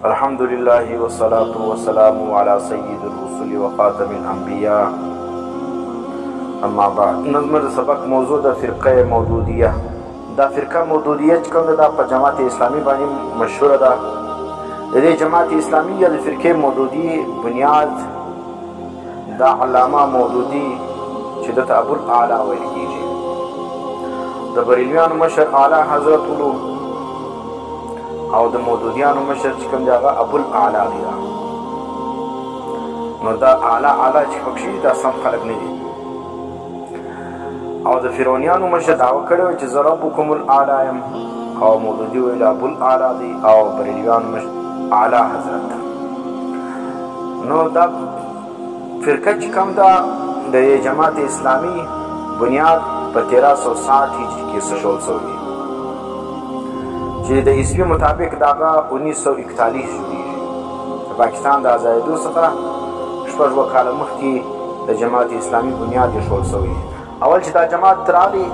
الحمد لله والصلاة والسلام على سيد الرسل وخاتم الأنبياء. اما بعد، نظم سبق موضوع د فرقه مودودیه. دا فرقه مودودیه چې کوم ده په جماعت اسلامي باندې مشهوره ده. د دې جماعت اسلامي یا د فرقه مودودی بنیاد دا علامه مودودی چې د ابو الاعلى ویل کیږي. د بریلیانو مشر اعلی حضرت ولو او د مودودیانو مشر چې کوم دی هغه ابو الاعلى دی. نو دا اعلی چې پکې دا سم خلک نه دي. او د فرعونیانو مشر دعوه کړې چې زه ربکم الاعلى یم، او مودودي ویل ابو الاعلى دی، او بریلیانو مشر اعلی حضرت. نو دا فرقه چې کوم ده د جماعت اسلامي بنیاد په 1360 هجري کې ایښودل شوی چې د عیسوي مطابق دغه 1941 جوړیږي. د پاکستان د آزادېدو څخه شپږ اووه کاله مخکې د جماعت اسلامي بنیاد ایښودل شوی. اول چې دا جماعت راغی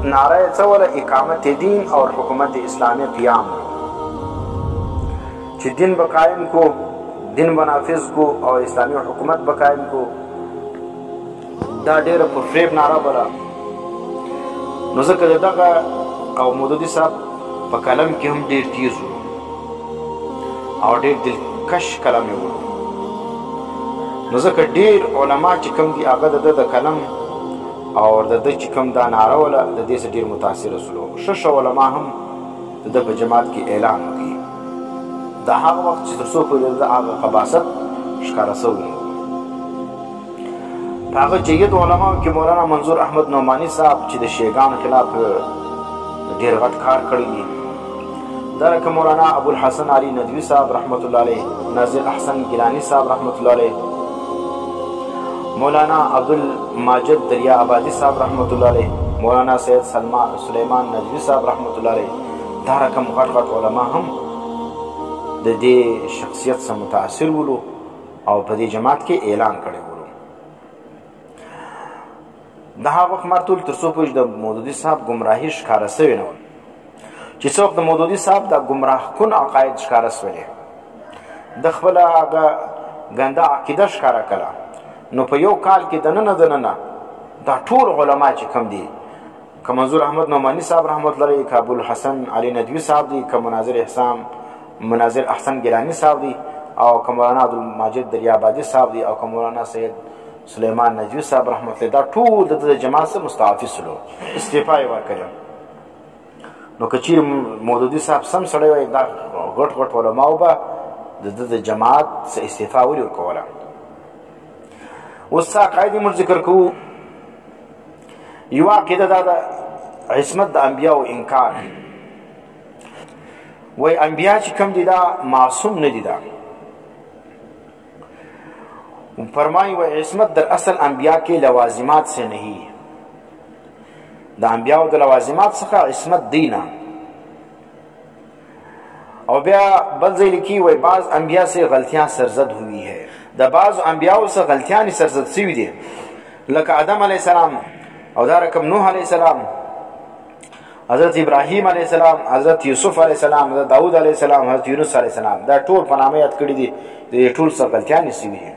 نعره یې څه وله؟ اقامت دین اور حکومت اسلامی قیام، چې دین به قایم کو، دین به نافذ کو او اسلامی حکومت به قایم کو. دا ډېره پر فریب نعره بله. نو ځکه د دغه او مودودي صاحب په کلم کې هم ډېر تیز و او ډېر دلکش کلم یې و. نو ځکه ډېر علما چې کوم دي هغه د ده د کلم او د ده چې کوم دا نعره وله د دې څخه ډېر متاثره شولو. ښه علما هم د ده په جماعت کې اعلان وکړي. دا هغه وخت چې تر څو پورې د هغه خباثت ښکاره شوی و. په هغه جید علماو کې مولانا منظور احمد نعماني صاحب چې د شیعګانو خلاف ډېر غټ کار کړی دی. دارنګه مولانا ابوالحسن علي ندوي صاحب رحمت الله علیه، ناظر احسن گیلانی صاحب رحمت الله علیه، مولانا عبدالماجد دریا آبادی صاحب رحمت الله علیه، مولانا سید سلیمان ندوي صاحب رحمت الله علیه. دا رقم غټ غټ علما هم د دې شخصیت څخه متاثر ولو او په دې جماعت کې اعلان کړی ولو. د هغه وخت مرتول تر څو پورې د مودودي صاحب ګمراهي ښکاره سوې نه وه، چې څوک د مودودي صاحب د ګمراه کن عقاید ښکاره سولې، د خپله هغه ګنده عقیده ښکاره کړه. نو په یو کال کې دننه دا ټول علما چې کوم دي، که منظور احمد نعماني صاحب رحمت الله علیه، که ابوالحسن علي ندوي صاحب دی، که مناظر احسن گیلانی صاحب دی، او که مولانا عبدالماجد دریا آبادي صاحب دی، او که مولانا سید سلیمان ندوي صاحب رحمت الله، دا ټول د جماعت څخه مستعفي شولو، استعفا یې ورکړه. نو که چیرې مودودي صاحب سم سړی وای، دا غټ غټ علماو به د جماعت څخه استعفا ولې ورکوله. اوس څه عقاید موږ ذکر کوو. یوه عقیده دا ده عصمت د انبیاو انکار. وای انبیا چې کوم دي دا معصوم نه دي. دا فرمائی و عصمت در اصل انبیاء کے لوازمات سے نہیں، دا انبیاء و دا لوازمات سخا عصمت دینا. اور بیا بلزی لکی و بعض انبیاء سے غلطیاں سرزد ہوئی ہے. دا بعض انبیاء سے غلطیاں سرزد سوی دی، لکه آدم علیہ السلام او دا رکم نوح علیہ السلام، حضرت ابراہیم علیہ السلام، حضرت یوسف علیہ السلام، حضرت داود علیہ السلام، حضرت یونس علیہ السلام. دا ټول په نامه یاد کړي دي. د ټول څخه غلطیاں سوی دي.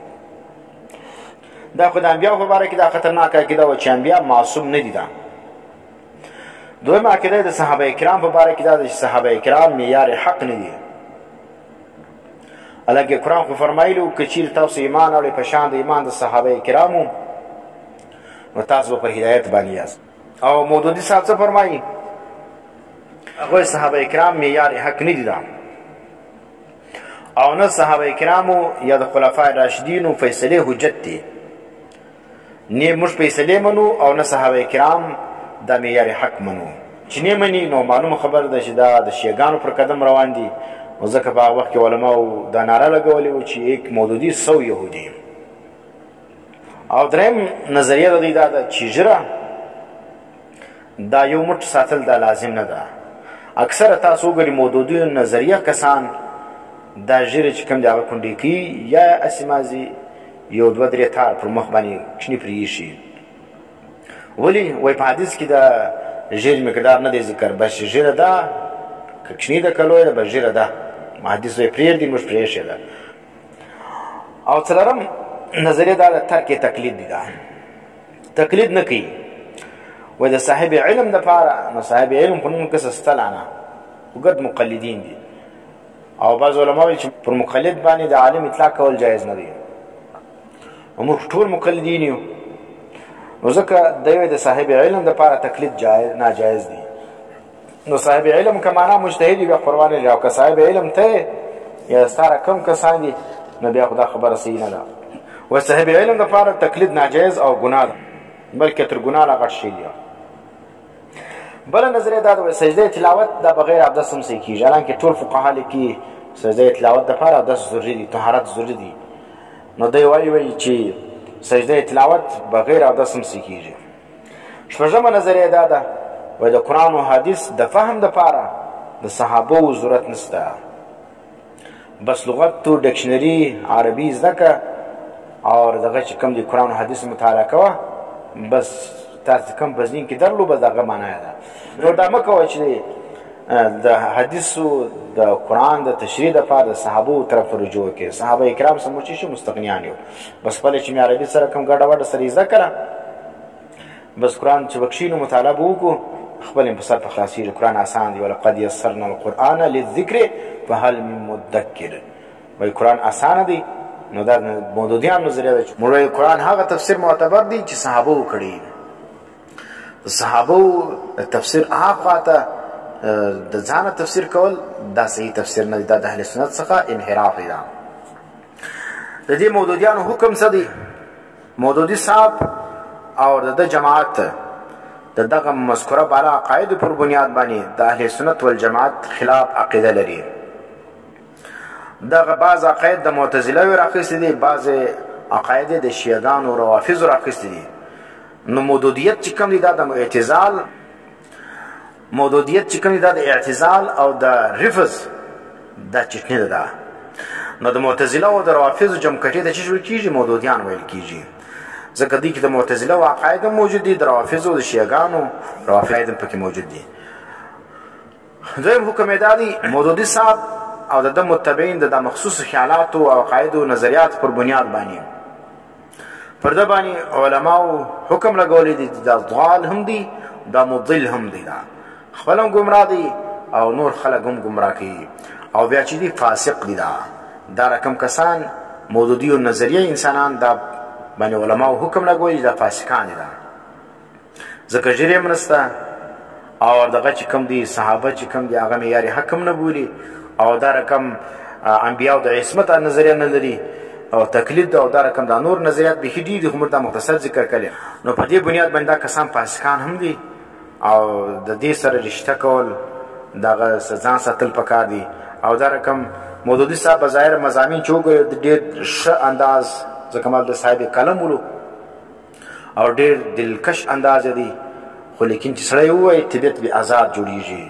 دا خو د انبیاء په باره کې دا خطرناک عقیده وه چې انبیاء معصوم نه دي. دا دویمه عقیده د صحابه کرام په باره کې دا ده چې صحابه کرام معیار حق نه دي. حالانکه قرآن خو فرمایلي وو که چیرې تاسو ایمان اړئ په شان د ایمان د صحابه کرامو، نو تاسو به پر هدایت باندې یاست. او مودودي صاحب څه فرمایي؟ هغوی صحابه کرام معیار حق نه دي. دا او نه صحابه کرامو یا د خلفای راشدینو فیصلې حجت دي. نه موږ فیصلې منو او نه صحابه کرام دا معیار حق منو. چې نه مني نو معلومه خبره ده چې دا د شیعګانو پر قدم روان دي. نو ځکه په هغه وخت کې علماو دا نعره لګولې وه چې یک مودودي 100 یهودي. او دریم نظریه د دوی دا ده چې ژره دا یو مټ ساتل دا لازم نه ده. اکثره تاسو وګورئ مودودي نظریه کسان دا ژیرې چې کوم دي هغه کونډې کوي، یا اسمازي یو دوه درې تار پر مخ باندې کښنې پرې ایښي. ولې؟ وایي په حدیث کې د ژیرې مقدار نه دی ذکر، بس ژیره ده که کښنې ده که لویه ده، بس ژیره ده. حدیث وی پرېږدي موږ پرېښې ده. او څلورم نظریه دا ده ترک تقلید دی. دا تقلید نه کوي. وایي د صاحب علم دپاره نو صاحب علم خو نن کسه ستلانه وګد مقلدین دي. او بعض علما وایي چې پر مقلد باندې د عالم اطلاق کول جایز نه دی. موږ ټول مقلدین یو نو ځکه دی وایي د صاحب علم دپاره تقلید ناجایز دی. نو صاحب علم که معنا مجتهد وي بیا قربان لري، او که صاحب علم ته یا ستاره کم کسان دي نو بیا خو دا خبره صحیح نه ده. و صاحب علم دپاره تقلید ناجایز او ګناه ده، بلکې تر ګناه نه غټ شی دی. بله نظریه دا ده سجده تلاوت دا بغیر اودس هم صحیح کېږي، حالانکې ټول فقها لیکي سجده تلاوت دپاره اودس ضروري دی، طهارت ضروري دی. نو دی وایي چې سجده تلاوت بغیر اودس هم صحیح کېږي. شپږمه نظریه دا ده وایي د قرآن او حدیث د فهم دپاره د صحابو ضرورت نشته. بس لغت تو ډکشنري عربي زده که او دغه چې کوم دی قرآن او حدیث مطالعه کوه، بس تاسو کوم په ذهن کې درلو بس دغه معنا ده. نو دا مه کوه چې د حدیثو د قرآن د تشریح دپاره د صحابو طرف ته رجوع وکړې. صحابه کرام سموچي شو مستغنیان یو، بس خپله چې مې عربي سره کوم ګډه وډه سره یې زده کړه، بس قرآن چې وکشي نو مطالعه به وکړو، خپل یې په سر په خلاصېږي. قرآن اسان دی. ولقد یسرنا القرآن للذکر فهل من مدکر. وایي قرآن اسانه دی. نو دا مودودیان نظریه ده چې موږ وایي قرآن هغه تفسیر معتبر دی چې صحابو کړی. د صحابو تفسیر هغه خواته د ځانه تفسیر کول دا صحیح تفسیر نه دی، دا د اهل سنت څخه انحراف دی. د دې مودودیانو حکم څه دی؟ مودودي صاحب او د جماعت د دغه مذکوره بالا عقایدو پر بنیاد باندې د اهل سنت والجماعت خلاف عقیده لري. دغه بعض عقاید د معتزله راخیستي دي، بعض عقاید د شیعهګانو روافضو راخیستي دي. نو مودودیت چې کوم دی دا د اعتزال، مودودیت چې کوم دی دا د اعتزال او د رفض دا چټنی ده. نو د معتزله او د روافضو جمکټې ته چې ویل کېږي مودودیان ویل کېږي، ځکه دې کې د معتزله او عقاید موجود دي، د روافضو او د شیعهګانو روافض هم پکې موجود دي. دویم حکم دا دی مودودي صاحب او د متبعین د مخصوص خیالاتو او عقایدو نظریات پر بنیاد باندې پر ده باندې علماو حکم لګولی دی دا ضال هم دی، دا مضل هم دی، دا خپل هم ګمراه دی او نور خلک هم ګمراه کوي، او بیا چې دی فاسق دی. دا رقم کسان مودودي او نظریه انسانان دا باندې علماو حکم لګولی دا فاسقان دي. ځکه جرم نسته او دغه چې کوم دی صحابه چې کوم دی هغه معیار حکم نه بولي، او دا رقم انبیاء د عصمت نظریه نه لري، او تقلید او دا رقم دا نور نظریات به دي. خو موږ دا مختصر ذکر کړل. نو په دې بنیاد باندې دا کسان فاسقان هم دي، او د دې سره رشته کول دغه ځان ساتل پکار دي. او دا رقم مودودي صاحب ظاهر مضامین چې وګورئ د ډېر ښه انداز ځکه مال د صاحب قلم ولو او ډېر دلکش انداز دی، خو لیکن چې سړی ووایي طبیعت به آزاد جوړیږي،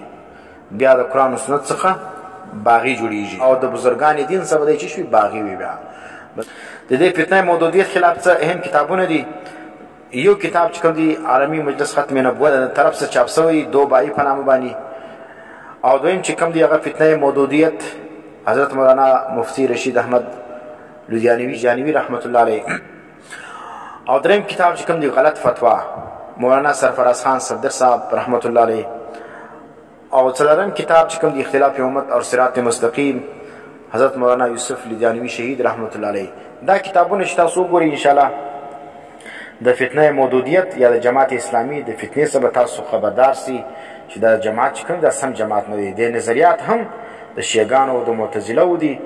بیا د قرآن و سنت څخه باغی جوړیږي، او د بزرګان دین څخه به چې شوي باغی وي. بیا د دې فتنه مودودیت خلاف څه اهم کتابونه دي. یو کتاب چې کوم دی عالمي مجلس ختم نبوت د طرف څخه چاپ شوی دوبایی په نامه باندې، او دویم چې کوم دی هغه فتنه مودودیت حضرت مولانا مفتی رشید احمد لودیانوی جانوی رحمت الله علیه، او دریم کتاب چې کوم دی غلط فتوا مولانا سرفراز خان صدر صاحب رحمت الله علیه، او څلورم کتاب چې کوم دی اختلاف امت اور صراط مستقیم حضرت مولانا یوسف لودیانوی شهید رحمت الله علیه. دا کتابونه چې تاسو وګورئ ان شاء الله د فتنه مودودیت یا د جماعت اسلامی د فتنې څخه تاسو خبردار سي چې دا جماعت چې کوم دا سم جماعت نه دی. د نظریات هم د شیعهګانو او د معتزله دي،